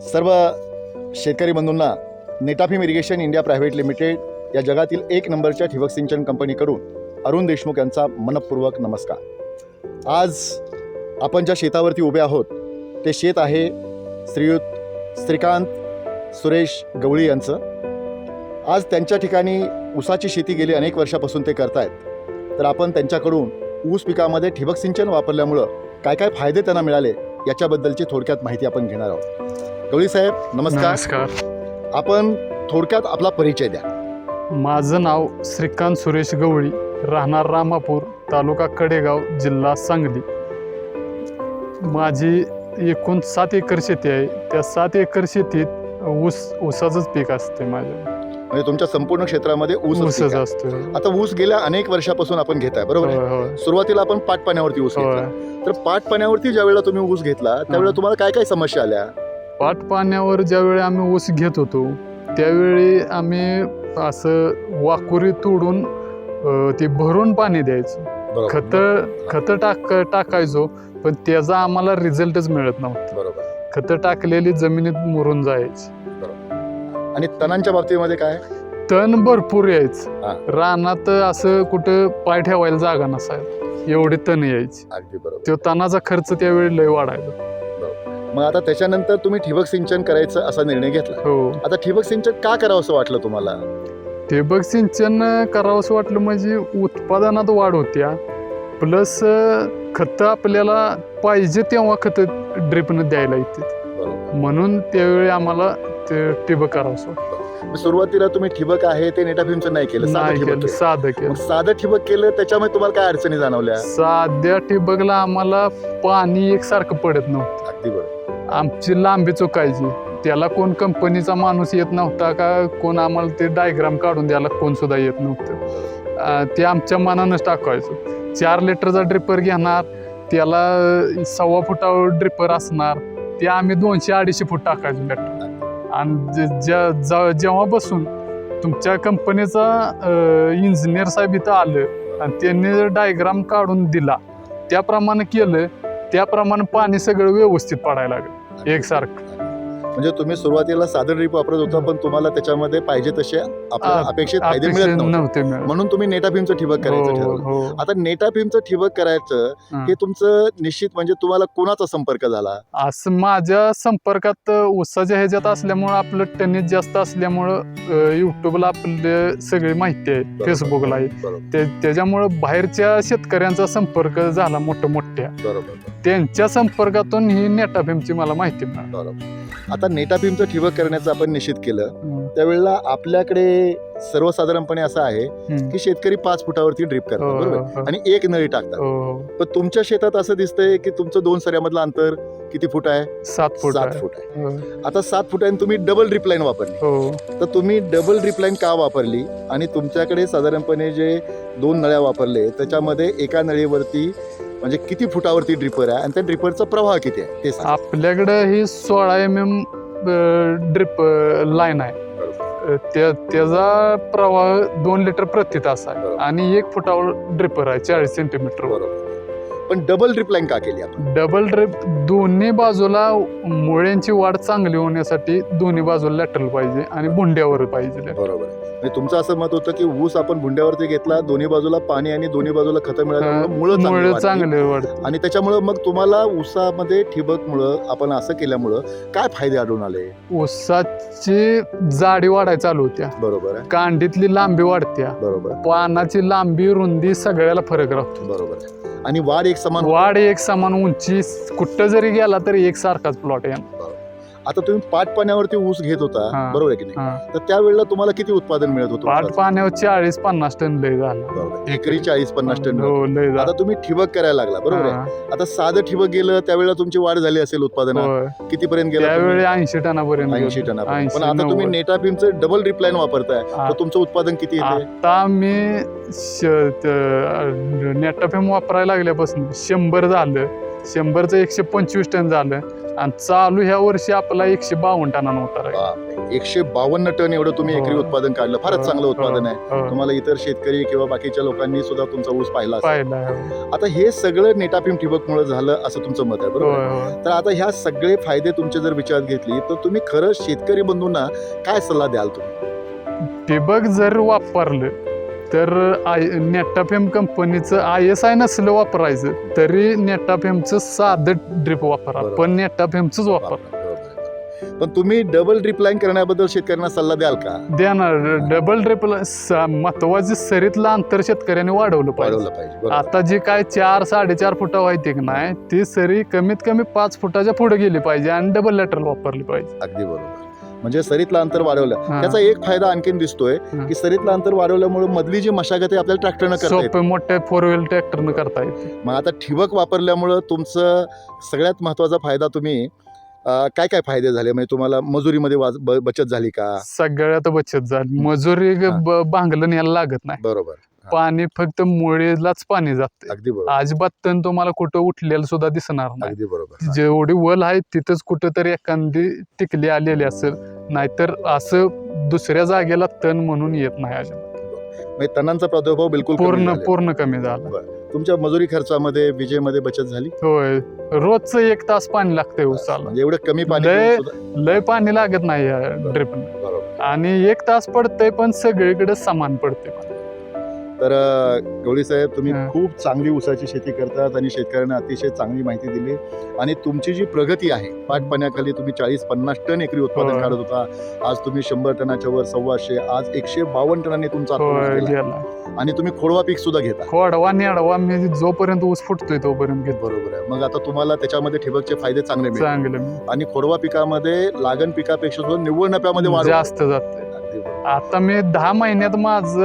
सर्व शेतकरी बंधूंना Netafim irrigation India private limited या जगातील एक नंबरच्या ठिबक सिंचन कंपनीकडून अरुण देशमुख यांचा मनपूर्वक नमस्कार। आज आपण ज्या शेतावरती उभे आहोत ते शेत आहे श्रीयुत श्रीकांत सुरेश गवळी यांचं। आज त्यांच्या ठिकाणी ऊसाची शेती गेली अनेक वर्षापासून ते करतायत। तर आपण त्यांच्याकडून ऊस पिकामध्ये ठिबक सिंचन वापरल्यामुळं काय काय फायदे त्यांना मिळाले याच्याबद्दलची थोडक्यात माहिती आपण घेणार आहोत। गवळी साहेब नमस्कार। नमस्कार। आपण थोडक्यात आपला परिचय द्या। माझं नाव श्रीकांत सुरेश गवळी, राहणार रामापूर, तालुका कडेगाव, जिल्हा सांगली। माझी एकूण 7 एकर शेती आहे। त्या 7 एकर शेतीत ऊसाचंच पीक असते माझ्या। म्हणजे तुमच्या संपूर्ण क्षेत्रामध्ये ऊसच असतो। आता ऊस गेल्या अनेक वर्षापासून आपण घेताय, बरोबर आहे? सुरुवातीला आपण पाटपाण्यावरती ऊस घेतला। तर पाटपाण्यावरती ज्या वेळेला तुम्ही ऊस घेतला त्यावेळेला तुम्हाला काय काय समस्या आल्या? पाटपाण्यावर ज्यावेळी आम्ही ऊस घेत होतो त्यावेळी आम्ही असं वाकुरी तोडून ते भरून पाणी द्यायचो, खत टाकायचो, पण त्याचा आम्हाला रिझल्टच मिळत नव्हता। बरोबर। खत टाकलेली जमिनीत मुरून जायची। आणि तणांच्या बाबतीमध्ये काय? तण भरपूर यायचं, रानात असं कुठं पाय ठेवायला जागा नसायला, एवढे तण यायचे। अगदी बरोबर। तो तणाचा खर्च त्यावेळी लय वाढायचा। मग आता त्याच्यानंतर तुम्ही ठिबक सिंचन करायचं असा निर्णय घेतला। हो। आता ठिबक सिंचन का करावं असं वाटलं तुम्हाला? ठिबक सिंचन करावं असं वाटलं म्हणजे उत्पादनात वाढ होत्या, प्लस खत आपल्याला पाहिजे तेव्हा खत ड्रिपनं द्यायला येते, म्हणून त्यावेळी आम्हाला ते ठिबक करावं असं वाटतं। सुरुवातीला तुम्ही ठिबक आहे ते नेटाफिमचं नाही केलं, साधं केलं। साधं ठिबक केलं, त्याच्यामुळे तुम्हाला काय अडचणी जाणवल्या? साध्या ठिबकला आम्हाला पाणी एकसारखं पडत नव्हतं। अगदी बरोबर। आमची लांबी चुकायची, त्याला कोण कंपनीचा माणूस येत नव्हता का कोण आम्हाला ते डायग्राम काढून द्यायला कोण सुद्धा येत नव्हतं। ते आमच्या मनानंच टाकायचं। 4 लिटरचा ड्रिपर घेणार, त्याला 1.25 फुटावर ड्रिपर असणार, ते आम्ही 200-250 फूट टाकायचो लेटर। आणि जेव्हापासून तुमच्या कंपनीचा इंजिनियर साहेब इथं आलं आणि त्यांनी डायग्राम काढून दिला, त्याप्रमाणे केलं, त्याप्रमाणे पाणी सगळं व्यवस्थित पडायला लागलं एकसारखं। म्हणजे तुम्ही सुरुवातीला साधं ड्रिप वापरत होता, पण तुम्हाला त्याच्यामध्ये पाहिजे तसे अपेक्षित फायदे मिळत नव्हते, म्हणून तुम्ही नेटाफिमचं ठिबक करायचं ठरवलं। आता नेटाफिमचं ठिबक करायचं हे तुमचं निश्चित म्हणजे तुम्हाला कोणाचा संपर्क झाला? असं माझ्या संपर्कात ऊसाच्या ह्याच्यात असल्यामुळं, आपलं टनेज जास्त असल्यामुळं युट्यूबला आपले सगळी माहिती आहे, फेसबुकला आहे, त्याच्यामुळं बाहेरच्या शेतकऱ्यांचा संपर्क झाला मोठ्या। त्यांच्या संपर्कातून ही नेटाफिमची मला माहिती मिळाली। आता नेटाफिमचं ठिबक करण्याचं आपण निश्चित केलं, त्यावेळेला आपल्याकडे सर्वसाधारणपणे असं आहे की शेतकरी 5 फुटावरती ड्रिप करतात, बरोबर, आणि 1 नळी टाकतात। पण तुमच्या शेतात असं दिसतंय की तुमचं 2 सऱ्यामधलं अंतर किती फूट आहे? 7 फूट आहे। आता 7 फुटांनी तुम्ही डबल ड्रिप लाईन वापरली, तर तुम्ही डबल ड्रिप लाईन का वापरली? आणि तुमच्याकडे साधारणपणे जे 2 नळ्या वापरले त्याच्यामध्ये एका नळीवरती म्हणजे किती फुटावरती ड्रिपर आहे आणि त्या ड्रिपरचा प्रवाह किती आहे ते सांगा। आपल्याकडे ही 16 mm ड्रिप लाईन आहे, त्याचा प्रवाह 2 लिटर प्रति तास आहे आणि 1 फुटावर ड्रिपर आहे 40 सेंटीमीटर। बरोबर। पण डबल ड्रिप लाईन का केली आपण? डबल ड्रिप दोन्ही बाजूला मुळ्यांची वाढ चांगली होण्यासाठी दोन्ही बाजूला लॅटरल पाहिजे आणि भुंड्यावर पाहिजे। बरोबर। म्हणजे तुमचं असं मत होतं की ऊस आपण भुंड्यावरती घेतला, दोन्ही बाजूला पाणी आणि दोन्ही बाजूला खत मिळाल्यामुळे मुळं चांगले वाढते, आणि त्याच्यामुळे मग तुम्हाला ऊसामध्ये ठिबकमुळं आपण असं केल्यामुळं काय फायदे आढळून आले? ऊसाची जाडी वाढायला चालू होत्या, बरोबर, कांडीतली लांबी वाढत्या, बरोबर, पानाची लांबी रुंदी सगळ्याला फरक राहतो, बरोबर, आणि वाढ एक समान, उंची कुठं जरी गेला तरी एकसारखाच प्लॉट आहे। आता तुम्ही पाटपाण्यावरती ऊस घेत होता, बरोबर आहे की नाही? तर त्यावेळेला तुम्हाला किती उत्पादन मिळत होतं? पाटपाण्यावर 40-50 टन लय झालं, एकरी 40-50 टन। आता तुम्ही ठिबक करायला लागला, बरोबर आहे? आता साधं ठिबक गेलं त्यावेळेला तुमची वाढ झाली असेल उत्पादनात, कितीपर्यंत गेला? त्यावेळी 80 टनापर्यंत। 80 टनापर्यंत। पण आता तुम्ही नेटाफिमचं डबल ड्रिप लाईन वापरताय, तर तुमचं उत्पादन किती येते? आता मी नेटाफिम वापरायला लागल्यापासून 100 झालं, 100चं 125 टन झालं, आणि चालू ह्या वर्षी आपला 152 टनानं उतारा आहे. बापरे. 152 टन एवढं तुम्ही एकरी हो. उत्पादन काढलं. फारच चांगलं उत्पादन आहे. हो, तुम्हाला इतर शेतकरी किंवा बाकीच्या लोकांनी सुद्धा तुमचा ऊस पाहिला असेल. पाहिलं आहे. आता हे सगळं नेटाफिम ठिबकमुळे झालं असं तुमचं मत आहे, बरोबर आहे? होय, होय. तर आता ह्या सगळे फायदे तुमचे जर विचारात घेतली तर तुम्ही खरं शेतकरी बंधूंना काय सल्ला द्याल तुम्ही? ठिबक जर वापरलं तर नेटाफेम कंपनीचं ISI नसलं वापरायचं तरी नेटाफेमचं साधं ड्रिप वापरा, बरोबर. पण नेटाफेमचंच वापरा. बरोबर आहे. पण तुम्ही डबल ड्रिप लाईन करण्याबद्दल शेतकऱ्यांना सल्ला द्याल का? देणार डबल ड्रिप महत्वाची सरीतलं अंतर शेतकऱ्यांनी वाढवलं पाहिजे. वाढवलं पाहिजे, बरोबर. आता जी काय 4-4.5 फुटा व्हायची की नाही ती सरी कमीत कमी 5 फुटाच्या पुढे गेली पाहिजे आणि डबल लॅटरल वापरली पाहिजे. अगदी बरोबर. म्हणजे सरीतलं अंतर वाढवलं. हा. त्याचा एक फायदा आणखीन दिसतोय हा. की सरीतलं अंतर वाढवल्यामुळे मधली जी मशागत आहे आपल्याला ट्रॅक्टरनं करता येते. सोपे मोठे 4 व्हील ट्रॅक्टरनं करता येते. मग आता ठिबक वापरल्यामुळं तुमचं सगळ्यात महत्वाचा फायदा तुम्ही काय काय फायदे झाले? म्हणजे तुम्हाला मजुरीमध्ये बचत झाली का? सगळ्यात बचत झाली. मजुरी भांगलं यायला लागत नाही. बरोबर. पाणी फक्त मुळीलाच पाणी जाते. अगदी बरोबर. अजिबात तण तुम्हाला कुठं उठलेलं सुद्धा दिसणार नाही. अगदी बरोबर. जेवढी वल आहे तिथंच कुठंतरी एखादी टिकली आलेली असेल, नाहीतर असं दुसऱ्या जागेला तण म्हणून येत नाही अजिबात. म्हणजे तणांचा प्रादुर्भाव बिलकुल कमी झालेला आहे. पूर्ण कमी झाला. तुमच्या मजुरी खर्चामध्ये विजेमध्ये बचत झाली? होय, रोजचं 1 तास पाणी लागतंय उसाला. म्हणजे एवढं कमी पाणी लय- घेऊन सुद्धा- लय पाणी लागत नाही या ड्रिपनं. बरोबर. आणि 1 तास पडतंय पण सगळीकडे समान पडते. तर गवळी साहेब, तुम्ही हा. खूप चांगली ऊसाची शेती करतात आणि शेतकऱ्यांना अतिशय चांगली माहिती दिली. आणि तुमची जी प्रगती आहे, पाटपाण्याखाली तुम्ही 40-50 टन एकरी उत्पादन होय. काढत होता, आज तुम्ही 100 टनाच्या वर 125, आज 152 टनांनी तुमचा आता ऊस होय, गेला. गेला. आणि तुम्ही खोडवा पीक सुद्धा घेता. खोडवा नेडवा मी जोपर्यंत ऊस फुटतोय तोपर्यंत घेतो. बरोबर आहे. मग आता तुम्हाला त्याच्यामध्ये ठिबकचे फायदे चांगले मिळतात चांगलं आणि खोडवा पिकामध्ये लागण पिकापेक्षा सुद्धा निव्वळ नफ्यामध्ये वाढ होते. जास्त जाते. अगदी बरोबर. आता मी 10 महिन्यात माझं